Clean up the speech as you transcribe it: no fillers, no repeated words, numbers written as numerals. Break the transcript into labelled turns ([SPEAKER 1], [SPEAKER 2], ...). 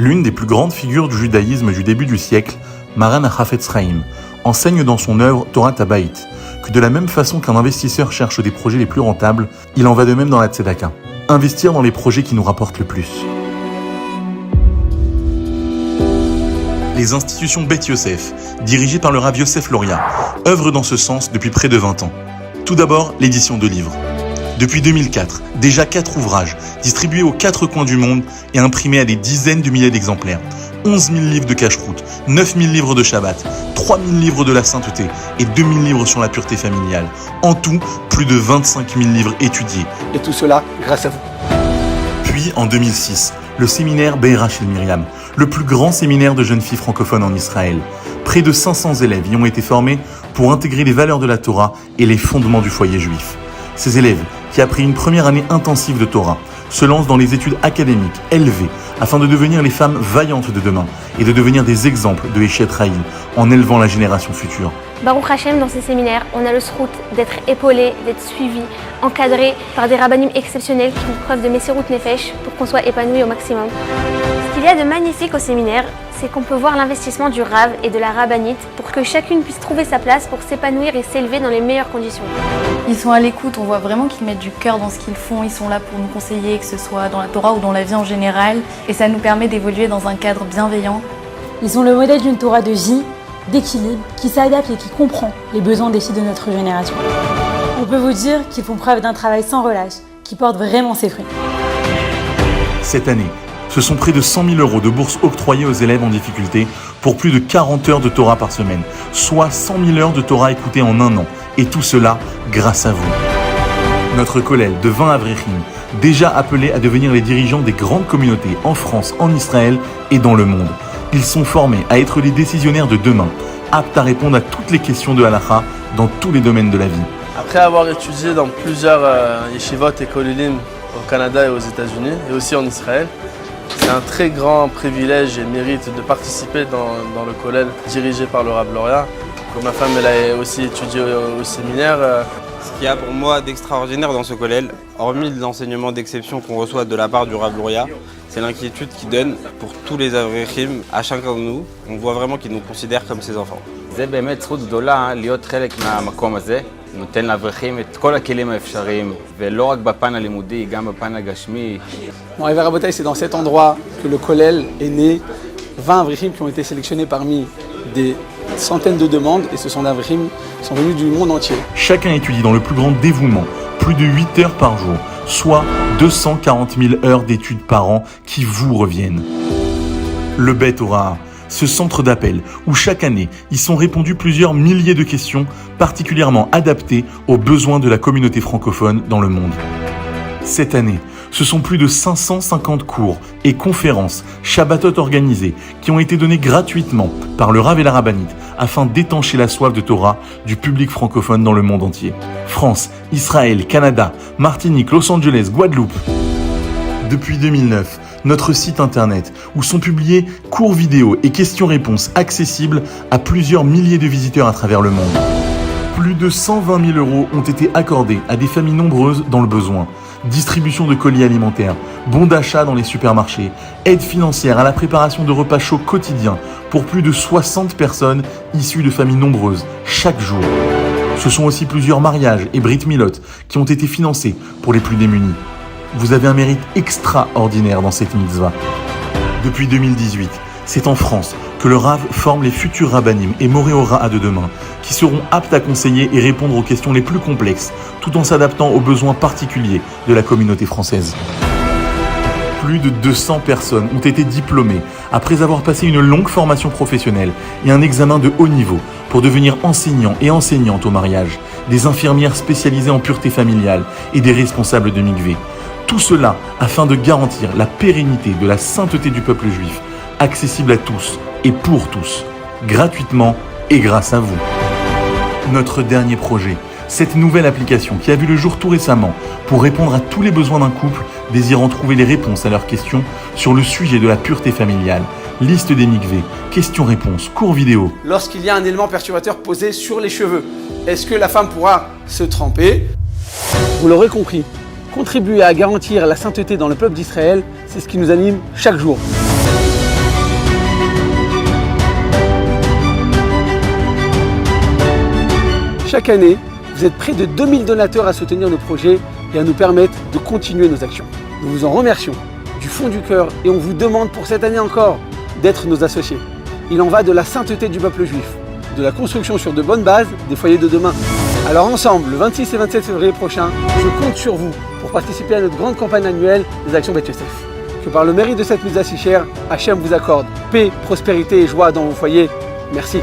[SPEAKER 1] L'une des plus grandes figures du judaïsme du début du siècle, Maran HaChafetz Chaim, enseigne dans son œuvre Torat Habayit que de la même façon qu'un investisseur cherche des projets les plus rentables, il en va de même dans la tzedaka. Investir dans les projets qui nous rapportent le plus. Les institutions Beth Yosef, dirigées par le Rav Yosef Loria, œuvrent dans ce sens depuis près de 20 ans. Tout d'abord, l'édition de livres. Depuis 2004, déjà 4 ouvrages, distribués aux 4 coins du monde et imprimés à des dizaines de milliers d'exemplaires. 11 000 livres de cache-route, 9 000 livres de Shabbat, 3 000 livres de la sainteté et 2 000 livres sur la pureté familiale. En tout, plus de 25 000 livres étudiés.
[SPEAKER 2] Et tout cela grâce à vous.
[SPEAKER 1] Puis, en 2006, le séminaire Be'era Shel Miriam, le plus grand séminaire de jeunes filles francophones en Israël. Près de 500 élèves y ont été formés pour intégrer les valeurs de la Torah et les fondements du foyer juif. Ces élèves, qui après une première année intensive de Torah, se lancent dans les études académiques élevées afin de devenir les femmes vaillantes de demain et de devenir des exemples de Eshet Raïl en élevant la génération future.
[SPEAKER 3] Baruch Hashem, dans ces séminaires, on a le srout d'être épaulé, d'être suivi, encadré par des rabbanim exceptionnels qui font preuve de Messirut Nefesh pour qu'on soit épanoui au maximum. Ce qu'il y a de magnifique au séminaire, c'est qu'on peut voir l'investissement du Rav et de la rabbinite pour que chacune puisse trouver sa place pour s'épanouir et s'élever dans les meilleures conditions.
[SPEAKER 4] Ils sont à l'écoute, on voit vraiment qu'ils mettent du cœur dans ce qu'ils font, ils sont là pour nous conseiller, que ce soit dans la Torah ou dans la vie en général, et ça nous permet d'évoluer dans un cadre bienveillant.
[SPEAKER 5] Ils sont le modèle d'une Torah de vie, d'équilibre, qui s'adapte et qui comprend les besoins des filles de notre génération. On peut vous dire qu'ils font preuve d'un travail sans relâche, qui porte vraiment ses fruits.
[SPEAKER 1] Cette année, ce sont près de 100 000 € de bourses octroyées aux élèves en difficulté pour plus de 40 heures de Torah par semaine, soit 100 000 heures de Torah écoutées en un an. Et tout cela grâce à vous. Notre kollel de 20 Avrechim, déjà appelés à devenir les dirigeants des grandes communautés en France, en Israël et dans le monde. Ils sont formés à être les décisionnaires de demain, aptes à répondre à toutes les questions de halakha dans tous les domaines de la vie.
[SPEAKER 6] Après avoir étudié dans plusieurs yeshivot et kollelim au Canada et aux États-Unis, et aussi en Israël, c'est un très grand privilège et mérite de participer dans le kollel dirigé par le Rav Loria. Ma femme elle a aussi étudié au séminaire.
[SPEAKER 7] Ce qu'il y a pour moi d'extraordinaire dans ce kollel, hormis l'enseignement d'exception qu'on reçoit de la part du Rav Loria, c'est l'inquiétude qu'il donne pour tous les Avrechim, à chacun de nous. On voit vraiment qu'il nous considère comme ses enfants.
[SPEAKER 8] זה באמת זכות גדולה להיות חלק מהמקום הזה, נותן לאברכים את כל הכלים האפשריים, ולא רק בפן הלימודי, גם בפן הגשמי.
[SPEAKER 2] Bon, Ever Rabotai, c'est dans cet endroit que le kollel est né. 20 Avrechim qui ont été sélectionnés parmi des centaines de demandes, et ce sont des Avrechim qui sont venus du monde entier.
[SPEAKER 1] Chacun étudie dans le plus grand dévouement, plus de 8 heures par jour, soit 240 000 heures d'études par an qui vous reviennent. Le Bet Torah, ce centre d'appel où chaque année, y sont répondues plusieurs milliers de questions particulièrement adaptées aux besoins de la communauté francophone dans le monde. Cette année, ce sont plus de 550 cours et conférences Shabbatot organisées qui ont été données gratuitement par le Rav et la Rabbinite afin d'étancher la soif de Torah du public francophone dans le monde entier. France, Israël, Canada, Martinique, Los Angeles, Guadeloupe. Depuis 2009, notre site internet où sont publiés cours vidéo et questions-réponses accessibles à plusieurs milliers de visiteurs à travers le monde. Plus de 120 000 € ont été accordés à des familles nombreuses dans le besoin. Distribution de colis alimentaires, bons d'achat dans les supermarchés, aide financière à la préparation de repas chauds quotidiens pour plus de 60 personnes issues de familles nombreuses chaque jour. Ce sont aussi plusieurs mariages et brit milot qui ont été financés pour les plus démunis. Vous avez un mérite extraordinaire dans cette mitzvah. Depuis 2018, c'est en France que le Rav forme les futurs rabbanim et moré Hora de demain, qui seront aptes à conseiller et répondre aux questions les plus complexes, tout en s'adaptant aux besoins particuliers de la communauté française. Plus de 200 personnes ont été diplômées après avoir passé une longue formation professionnelle et un examen de haut niveau pour devenir enseignants et enseignantes au mariage, des infirmières spécialisées en pureté familiale et des responsables de mikvé. Tout cela afin de garantir la pérennité de la sainteté du peuple juif, accessible à tous et pour tous, gratuitement et grâce à vous. Notre dernier projet, cette nouvelle application qui a vu le jour tout récemment pour répondre à tous les besoins d'un couple désirant trouver les réponses à leurs questions sur le sujet de la pureté familiale, liste des mikvés, questions-réponses, cours vidéo.
[SPEAKER 2] Lorsqu'il y a un élément perturbateur posé sur les cheveux, est-ce que la femme pourra se tremper? Vous l'aurez compris, contribuer à garantir la sainteté dans le peuple d'Israël, c'est ce qui nous anime chaque jour. Chaque année, vous êtes près de 2000 donateurs à soutenir nos projets et à nous permettre de continuer nos actions. Nous vous en remercions du fond du cœur et on vous demande pour cette année encore d'être nos associés. Il en va de la sainteté du peuple juif, de la construction sur de bonnes bases des foyers de demain. Alors ensemble, le 26 et 27 février prochain, je compte sur vous pour participer à notre grande campagne annuelle des actions Beth Yosef. Que par le mérite de cette mise à si chère, Hachem vous accorde paix, prospérité et joie dans vos foyers. Merci.